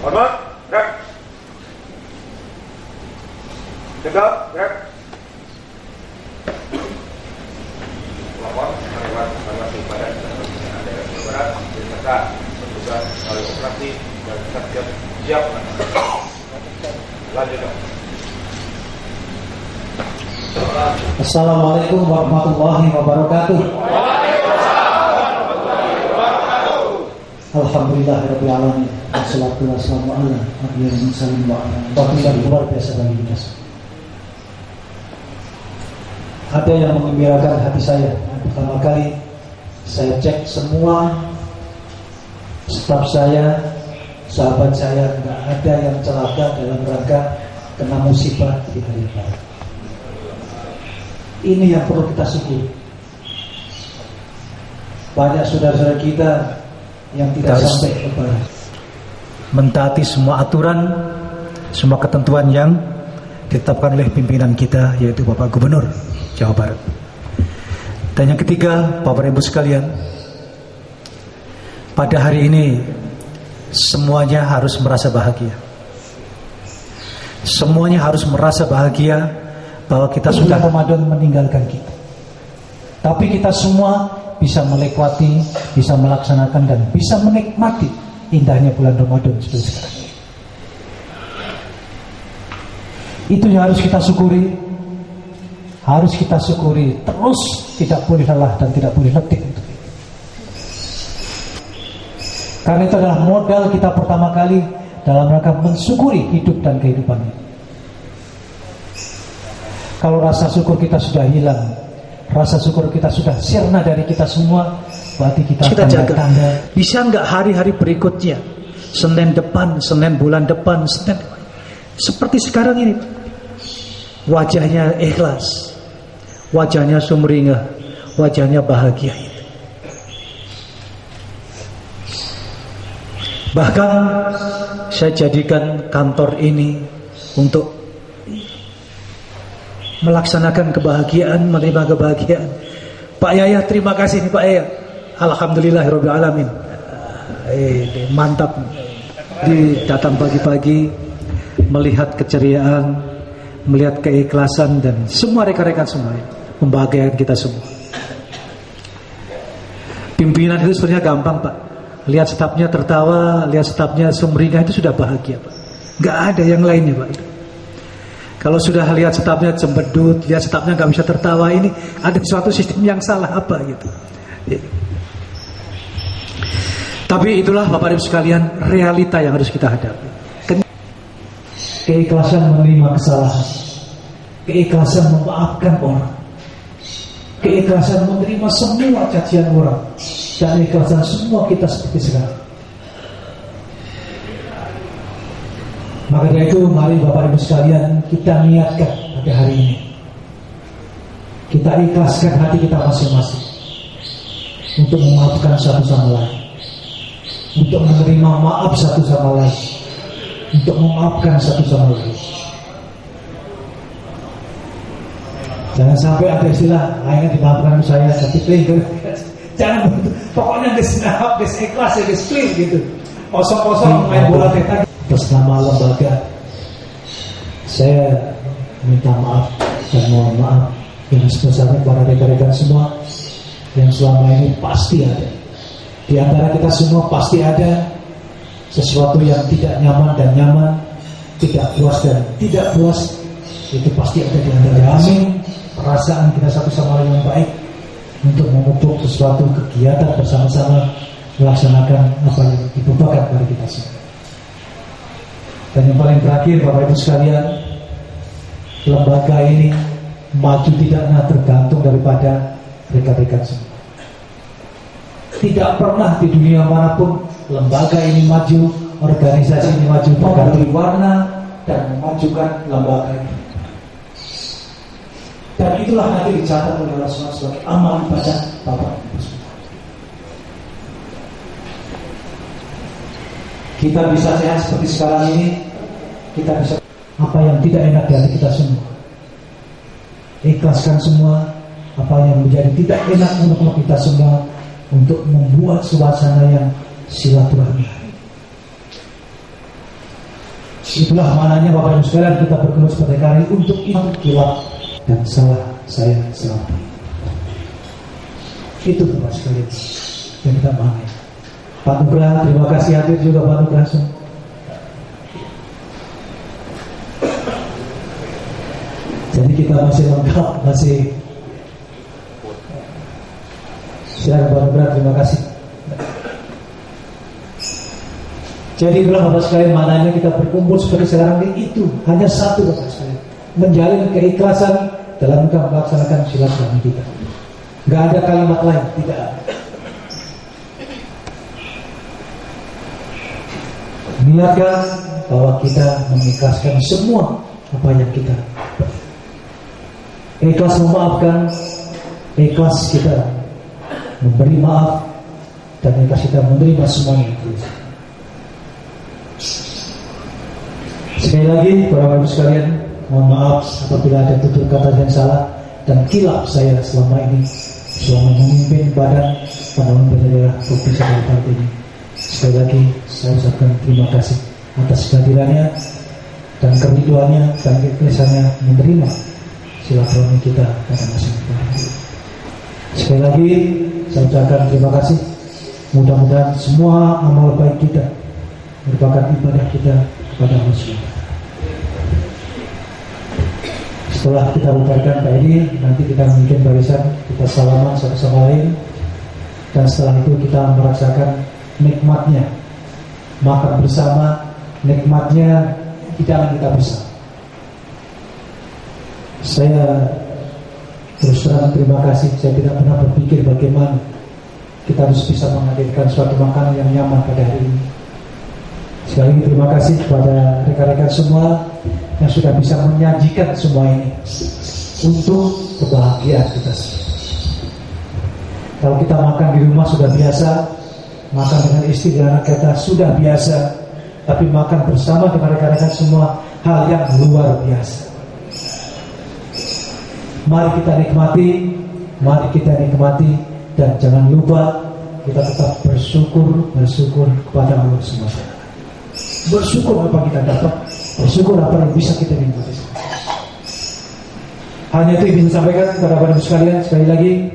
Hormat, gerak. Tegak, gerak. Lapor, karyawan ibadah dan daerah Jawa Barat beserta petugas balai operasi dan satgas siap. Lanjut. Assalamualaikum warahmatullahi wabarakatuh. Alhamdulillahirabbil alamin. Wassalatu wassalamu ala nabiyil mursalin wa ala alihi luar biasa bagi kita. Ada yang mengembirakan hati saya. Pertama kali saya cek semua staf saya, sahabat saya, tidak ada yang celaka dalam rangka kena musibah di hari Lebaran. Ini yang perlu kita syukuri. Banyak saudara-saudara kita yang tidak sampai Lebaran, mentaati semua aturan, semua ketentuan yang ditetapkan oleh pimpinan kita, yaitu Bapak Gubernur Jawa Barat. Dan yang ketiga, Bapak Ibu sekalian, pada hari ini semuanya harus merasa bahagia. Semuanya harus merasa bahagia bahwa kita sudah Ramadan meninggalkan kita. Tapi kita semua bisa melewati, bisa melaksanakan dan bisa menikmati indahnya bulan Ramadan seperti sekarang. Itu yang harus kita syukuri. Harus kita syukuri terus, tidak boleh lelah dan tidak boleh letih. Karena itu adalah modal kita pertama kali dalam rangka mensyukuri hidup dan kehidupan ini. Kalau rasa syukur kita sudah hilang, rasa syukur kita sudah sirna dari kita semua, berarti kita jaga. Bisa nggak hari-hari berikutnya, Senin depan, Senin bulan depan, Senin seperti sekarang ini, wajahnya ikhlas, wajahnya sumringah, wajahnya bahagia. Bahkan saya jadikan kantor ini untuk melaksanakan kebahagiaan, menerima kebahagiaan. Pak Yaya, terima kasih nih Pak Yaya. Alhamdulillahirabbil alamin. Mantap. Datang pagi-pagi melihat keceriaan, melihat keikhlasan dan semua rekan-rekan semua membahagiakan kita semua. Pimpinan itu sebenarnya gampang Pak. Lihat stafnya tertawa, lihat stafnya sumringah, itu sudah bahagia Pak. Gak ada yang lainnya Pak. Kalau sudah lihat stafnya cembedut, lihat stafnya gak bisa tertawa, ini ada suatu sistem yang salah apa gitu. Tapi itulah Bapak Ibu sekalian, realita yang harus kita hadapi. Keikhlasan menerima kesalahan, keikhlasan memaafkan orang, keikhlasan menerima semua cacian orang, dan keikhlasan semua kita seperti sekarang. Maka dari itu mari Bapak Ibu sekalian kita niatkan pada hari ini, kita ikhlaskan hati kita masing-masing untuk memaafkan satu sama lain, untuk menerima maaf satu sama lain, untuk memaafkan satu sama lain. Jangan sampai ada istilah akhirnya dimaafkan saya tapi clean. Jangan, pokoknya gesnap, ikhlas ya, clean gitu. Kosong-kosong main bola teka. Atas nama lembaga, saya minta maaf dan mohon maaf yang sebesarnya kepada rekan-rekan semua yang selama ini pasti ada. Di antara kita semua pasti ada sesuatu yang tidak nyaman dan nyaman, tidak puas dan tidak puas, itu pasti ada di antara kami. Perasaan kita satu sama lain yang baik untuk memupuk sesuatu kegiatan bersama-sama melaksanakan apa yang dibebankan kepada kita semua. Dan yang paling terakhir Bapak Ibu sekalian, lembaga ini maju tidaknya tergantung daripada rekan-rekan semua. Tidak pernah di dunia manapun lembaga ini maju, organisasi ini maju berganti warna dan memajukan lembaga ini. Dan itulah nanti dicatat oleh Rasulullah sebagai amal ibadah Bapak Ibu semua. Kita bisa sehat seperti sekarang ini, kita bisa apa yang tidak enak di hati kita semua, ikhlaskan semua apa yang menjadi tidak enak untuk kita semua, untuk membuat suasana yang silaturahmi. Itulah mananya Bapak Ibu sekalian, kita berkumpul seperti kali untuk itu kilap dan salah saya selama. Itu Bapak sekalian yang kita manai. Pak Nugraha, terima kasih hadir juga Pak Nugraha. Jadi kita masih lengkap, masih. Silakan Pak Nugraha, terima kasih. Jadi itulah Bapak sekalian mananya kita berkumpul seperti sekarang ini, itu hanya satu Bapak sekalian, menjalin keikhlasan dalam kita melaksanakan silaturahmi kita. Gak ada kalimat lain, tidak ada. Niatkan bahwa kita mengikhlaskan semua apa yang kita ikhlas memaafkan, ikhlas kita memberi maaf, dan ikhlas kita menerima semuanya. Sekali lagi para ibu sekalian, mohon maaf apabila ada tutur kata yang salah dan kilap saya selama ini selama memimpin badan penanggung bendera Provinsi Kalimantan ini. Sekali lagi saya ucapkan terima kasih atas kehadirannya dan keriduannya dan keikhlasannya menerima silaturahmi kita pada masa depan. Sekali lagi saya ucapkan terima kasih. Mudah-mudahan semua amal baik kita merupakan ibadah kita kepada Allah SWT. Setelah kita bubarkan Pak ini, nanti kita mungkin barisan, kita salaman satu sama lain, dan setelah itu kita merasakan nikmatnya makan bersama, nikmatnya hidangan kita bersama. Saya terus terang terima kasih. Saya tidak pernah berpikir bagaimana kita harus bisa menghadirkan suatu makanan yang nyaman pada hari ini. Sekali lagi terima kasih kepada rekan-rekan semua yang sudah bisa menyajikan semua ini untuk kebahagiaan kita semua. Kalau kita makan di rumah sudah biasa, makan dengan istri dan anak kita sudah biasa, tapi makan bersama dengan rekan-rekan semua hal yang luar biasa. Mari kita nikmati, dan jangan lupa kita tetap bersyukur kepada Allah SWT. Bersyukur apa kita dapat, bersyukur apa yang bisa kita nikmati. Hanya itu ingin sampaikan kepada Bapak Ibu sekalian. Sekali lagi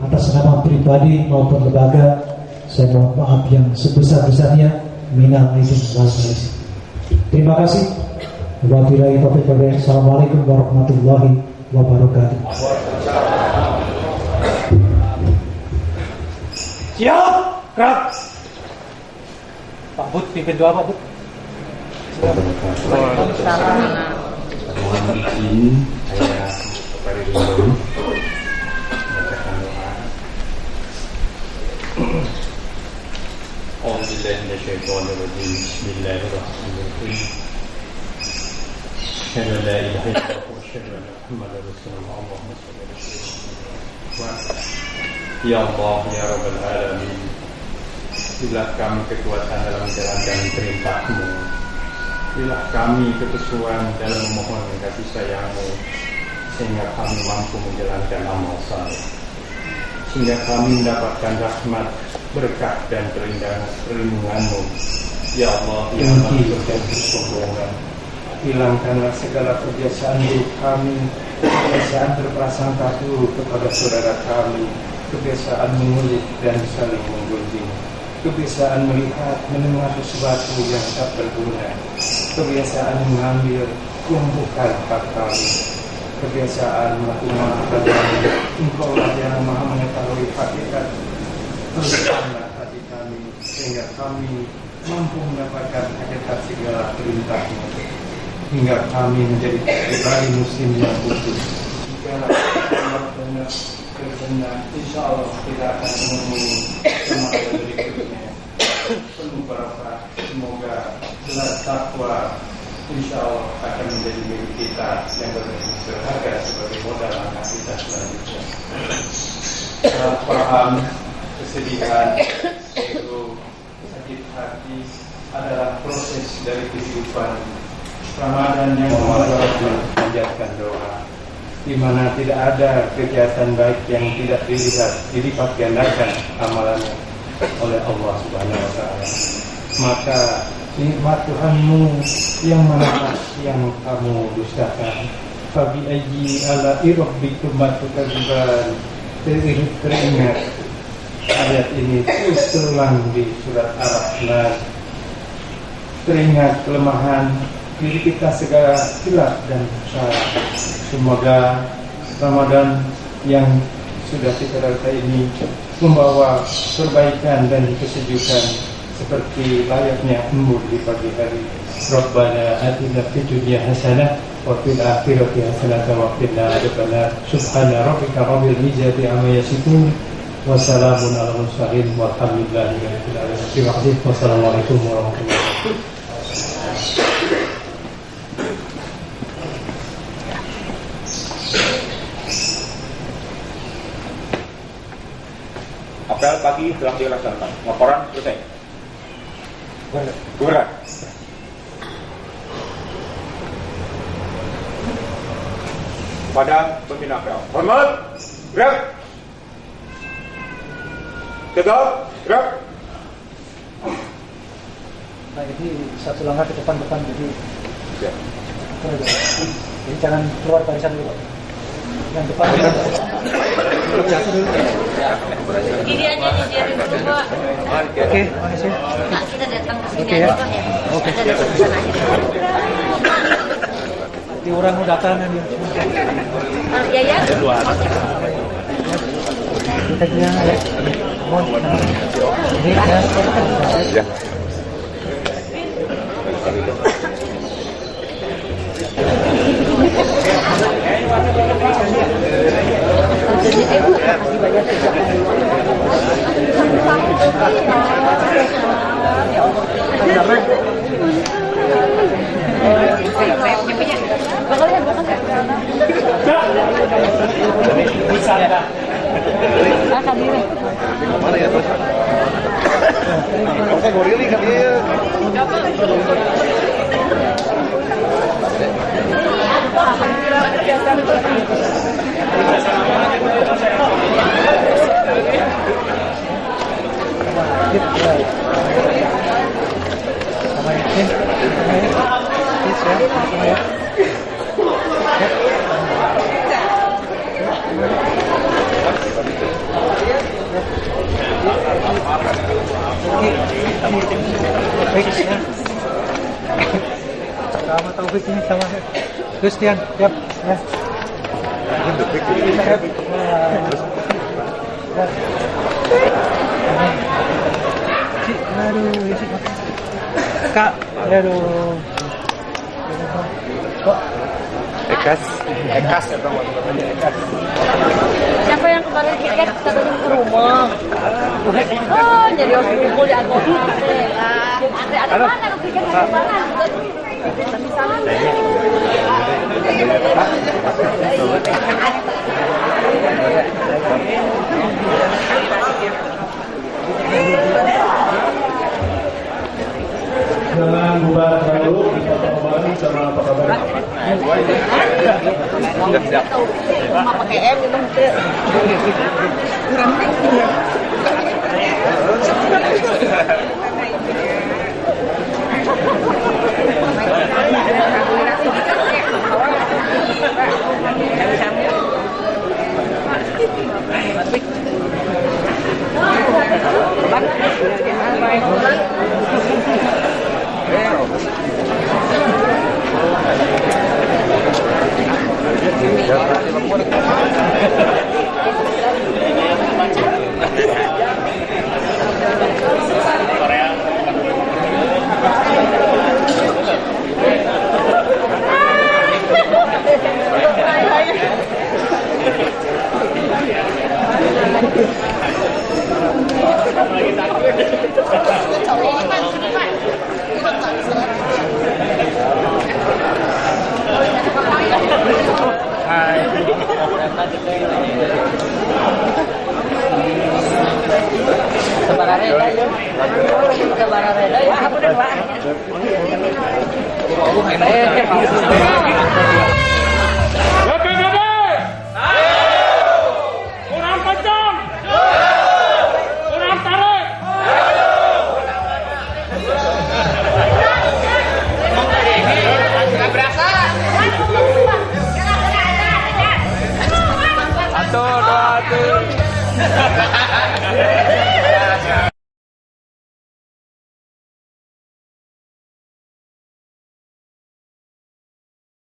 atas nama pribadi maupun lembaga, saya mohon maaf yang sebesar-besarnya. Minal aidin wal faizin. Terima kasih. Wabillahi taufiq wal hidayah. Assalamualaikum warahmatullahi wabarakatuh. Siap, gerak. Pak Bud, pimpin doa Pak Bud. Mohon izin saya kepada dulu membacakan doa. A'udzubillahi minasyaitonirrajim. Bismillahirrahmanirrahim. Asyhadu an la ilaha illallah wa asyhadu anna Muhammadar Rasulullah. Allahumma shalli ala sayyidina. Ya Allah, ya Rabbal Alamin, berilah kami kekuatan dalam menjalankan perintah-Mu. Berilah kami keteguhan dalam memohon kasih sayang-Mu, sehingga kami mampu menjalankan amal saleh, sehingga kami mendapatkan rahmat, berkah dan perlindungan-Mu. Ya Allah, ya Allah, hilangkanlah segala kebiasaan buruk kami, kebiasaan berprasangka buruk kepada saudara kami, kebiasaan mengulik dan saling menggunjing, kebiasaan melihat mendengar sesuatu yang tak berguna, kebiasaan mengambil yang bukan hak kami, kebiasaan melakukan padamu. Engkau lah yang maha mengetahui hakikat. Perlukanlah hati kami sehingga kami mampu mendapatkan hakikat segala perintah-Mu, hingga kami menjadi pribadi muslim yang utuh. Jikalau Allah benar berkenan, insya Allah kita akan menemui semangat berikutnya penuh barakah. Semoga gelar takwa insya Allah akan menjadi milik kita yang berharga sebagai modal anak kita selanjutnya. Paham kesedihan, ego, sakit hati adalah proses dari kehidupan. Ramadan yang menjadikan doa, di mana tidak ada kegiatan baik yang tidak dilipat gandakan amalannya oleh Allah Subhanahu wa Ta'ala. Maka nikmat Tuhanmu yang manakah yang kamu dustakan? Fabi ayyi ala'i rabbikuma tukadziban. Teringat ayat ini terulang di surat Ar-Rahman. Teringat kelemahan diri kita segala hilaf dan salah. Semoga Ramadan yang sudah kita lalui ini membawa perbaikan dan kesejukan seperti layaknya embun di pagi hari. Rabbana atina fid dunya hasanah wa fil akhirati hasanah wa qina adzabannar. Subhana rabbika rabbil izzati amma yasifun wa salamun alal mursalin walhamdulillahi rabbil alamin. Terima kasih. Wassalamualaikum warahmatullahi wabarakatuh. Apel pagi telah dilaksanakan. Laporan selesai. Bubaran. Pada pembina apel. Hormat. Gerak. Tegak. Gerak. Nah, jadi satu langkah ke depan jadi. Ya. Jadi jangan keluar barisan dulu. Yang depan. Diri aja dulu Pak. Oke, makasih. Pak, kita datang ke sini Oke, aja ya. Pak ya. Oke. Kita datang ke sana aja. Di orang udah datang dia. Ya ya. Kita bilang ya. Ini ya. Sama Taufik ini sama Christian, yap, ya. Aduh, Kak, aduh. Kok? Ekas ya bang, Ekas. Siapa yang kemarin tiket katanya ke rumah? Oh, jadi harus kumpul di Agodi. Ada mana tiket ada mana? Jangan bubar terlalu, kita kembali sama apa kabar? Siap. Cuma pakai M itu mungkin. Hai. atuh.